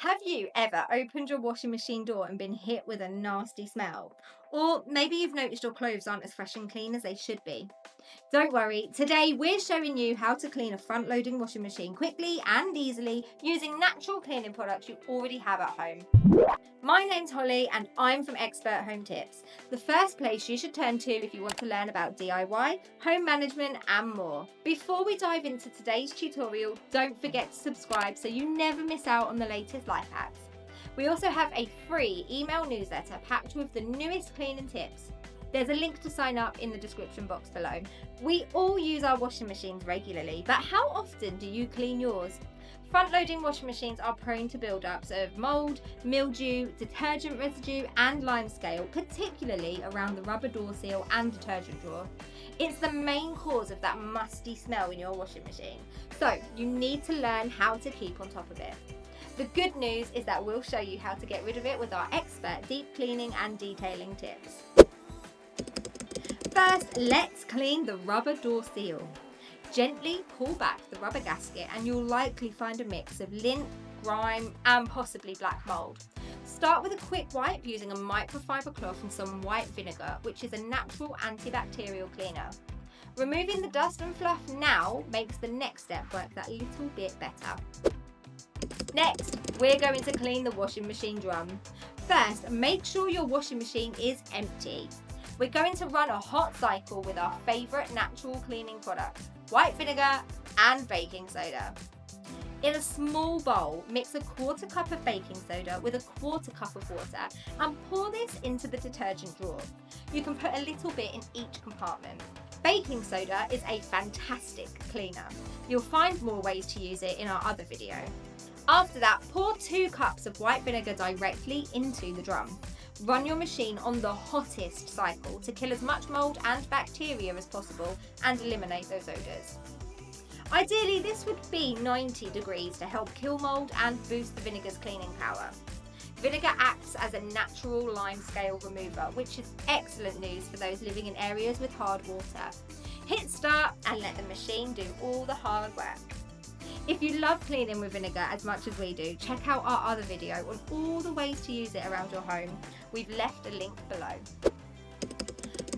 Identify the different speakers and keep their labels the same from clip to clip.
Speaker 1: Have you ever opened your washing machine door and been hit with a nasty smell? Or maybe you've noticed your clothes aren't as fresh and clean as they should be. Don't worry, today we're showing you how to clean a front loading washing machine quickly and easily using natural cleaning products you already have at home. My name's Holly and I'm from Expert Home Tips, the first place you should turn to if you want to learn about DIY, home management and more. Before we dive into today's tutorial, don't forget to subscribe so you never miss out on the latest life hacks. We also have a free email newsletter packed with the newest cleaning tips. There's a link to sign up in the description box below. We all use our washing machines regularly, but how often do you clean yours? Front-loading washing machines are prone to build-ups of mould, mildew, detergent residue and limescale, particularly around the rubber door seal and detergent drawer. It's the main cause of that musty smell in your washing machine, so you need to learn how to keep on top of it. The good news is that we'll show you how to get rid of it with our expert deep cleaning and detailing tips. First, let's clean the rubber door seal. Gently pull back the rubber gasket and you'll likely find a mix of lint, grime and possibly black mould. Start with a quick wipe using a microfiber cloth and some white vinegar, which is a natural antibacterial cleaner. Removing the dust and fluff now makes the next step work that little bit better. Next, we're going to clean the washing machine drum. First, make sure your washing machine is empty. We're going to run a hot cycle with our favourite natural cleaning products, white vinegar and baking soda. In a small bowl, mix a quarter cup of baking soda with a quarter cup of water and pour this into the detergent drawer. You can put a little bit in each compartment. Baking soda is a fantastic cleaner. You'll find more ways to use it in our other video. After that, pour 2 cups of white vinegar directly into the drum. Run your machine on the hottest cycle to kill as much mould and bacteria as possible and eliminate those odours. Ideally, this would be 90 degrees to help kill mould and boost the vinegar's cleaning power. Vinegar acts as a natural limescale remover, which is excellent news for those living in areas with hard water. Hit start and let the machine do all the hard work. If you love cleaning with vinegar as much as we do, check out our other video on all the ways to use it around your home. We've left a link below.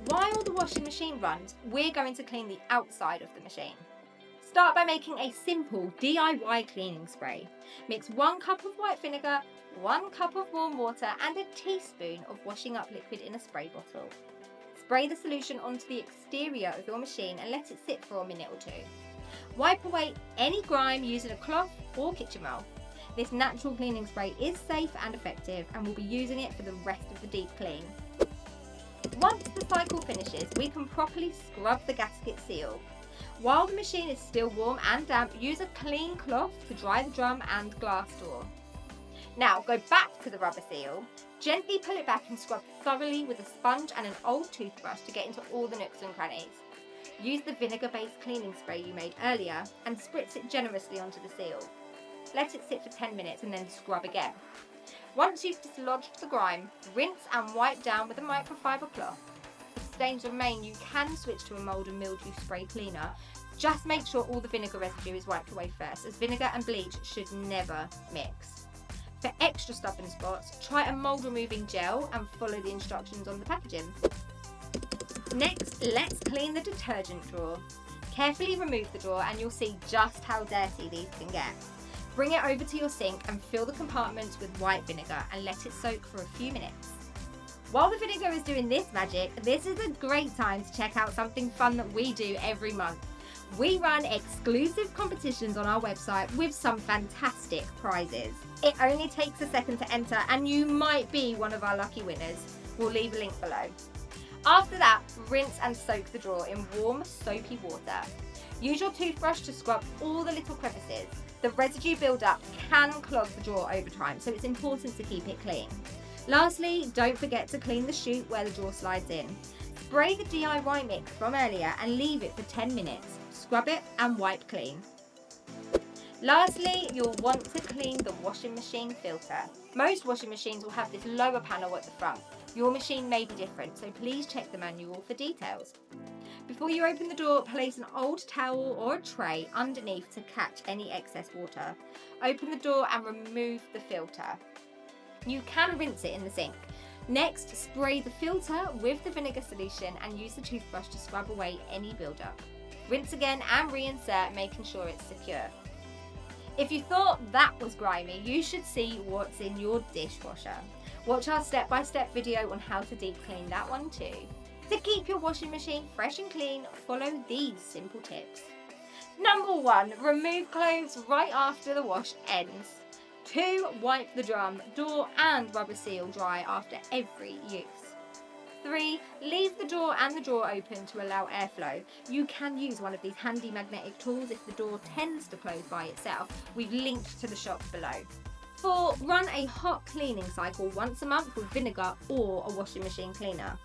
Speaker 1: While the washing machine runs, we're going to clean the outside of the machine. Start by making a simple DIY cleaning spray. Mix 1 cup of white vinegar, 1 cup of warm water and a teaspoon of washing up liquid in a spray bottle. Spray the solution onto the exterior of your machine and let it sit for a minute or 2. Wipe away any grime using a cloth or kitchen roll. This natural cleaning spray is safe and effective and we'll be using it for the rest of the deep clean. Once the cycle finishes, we can properly scrub the gasket seal. While the machine is still warm and damp, use a clean cloth to dry the drum and glass door. Now go back to the rubber seal, gently pull it back and scrub thoroughly with a sponge and an old toothbrush to get into all the nooks and crannies. Use the vinegar-based cleaning spray you made earlier and spritz it generously onto the seal. Let it sit for 10 minutes and then scrub again. Once you've dislodged the grime, rinse and wipe down with a microfiber cloth. If stains remain, you can switch to a mould and mildew spray cleaner. Just make sure all the vinegar residue is wiped away first, as vinegar and bleach should never mix. For extra stubborn spots, try a mould removing gel and follow the instructions on the packaging. Next, let's clean the detergent drawer. Carefully remove the drawer and you'll see just how dirty these can get. Bring it over to your sink and fill the compartments with white vinegar and let it soak for a few minutes. While the vinegar is doing this magic, this is a great time to check out something fun that we do every month. We run exclusive competitions on our website with some fantastic prizes. It only takes a second to enter and you might be one of our lucky winners. We'll leave a link below. After that, rinse and soak the drawer in warm, soapy water. Use your toothbrush to scrub all the little crevices. The residue build-up can clog the drawer over time, so it's important to keep it clean. Lastly, don't forget to clean the chute where the drawer slides in. Spray the DIY mix from earlier and leave it for 10 minutes. Scrub it and wipe clean. Lastly, you'll want to clean the washing machine filter. Most washing machines will have this lower panel at the front. Your machine may be different, so please check the manual for details. Before you open the door, place an old towel or a tray underneath to catch any excess water. Open the door and remove the filter. You can rinse it in the sink. Next, spray the filter with the vinegar solution and use the toothbrush to scrub away any buildup. Rinse again and reinsert, making sure it's secure. If you thought that was grimy, you should see what's in your dishwasher. Watch our step-by-step video on how to deep clean that one too. To keep your washing machine fresh and clean, follow these simple tips. Number 1, remove clothes right after the wash ends. 2, wipe the drum, door and rubber seal dry after every use. 3, leave the door and the drawer open to allow airflow. You can use one of these handy magnetic tools if the door tends to close by itself. We've linked to the shop below. 4, run a hot cleaning cycle once a month with vinegar or a washing machine cleaner.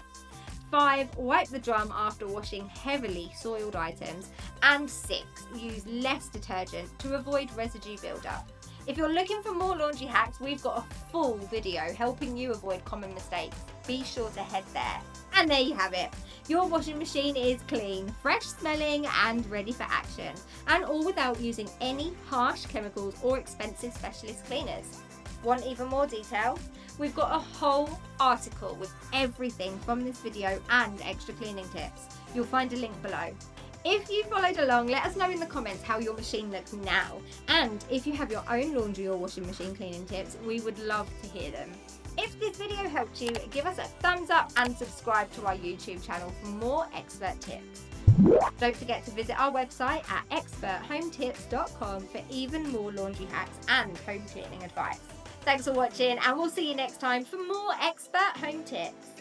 Speaker 1: 5, wipe the drum after washing heavily soiled items. And 6, use less detergent to avoid residue buildup. If you're looking for more laundry hacks, we've got a full video helping you avoid common mistakes. Be sure to head there. And there you have it. Your washing machine is clean, fresh smelling and ready for action. And all without using any harsh chemicals or expensive specialist cleaners. Want even more detail? We've got a whole article with everything from this video and extra cleaning tips. You'll find a link below. If you followed along, let us know in the comments how your machine looks now. And if you have your own laundry or washing machine cleaning tips, we would love to hear them. If this video helped you, give us a thumbs up and subscribe to our YouTube channel for more expert tips. Don't forget to visit our website at experthometips.com for even more laundry hacks and home cleaning advice. Thanks for watching, and we'll see you next time for more expert home tips.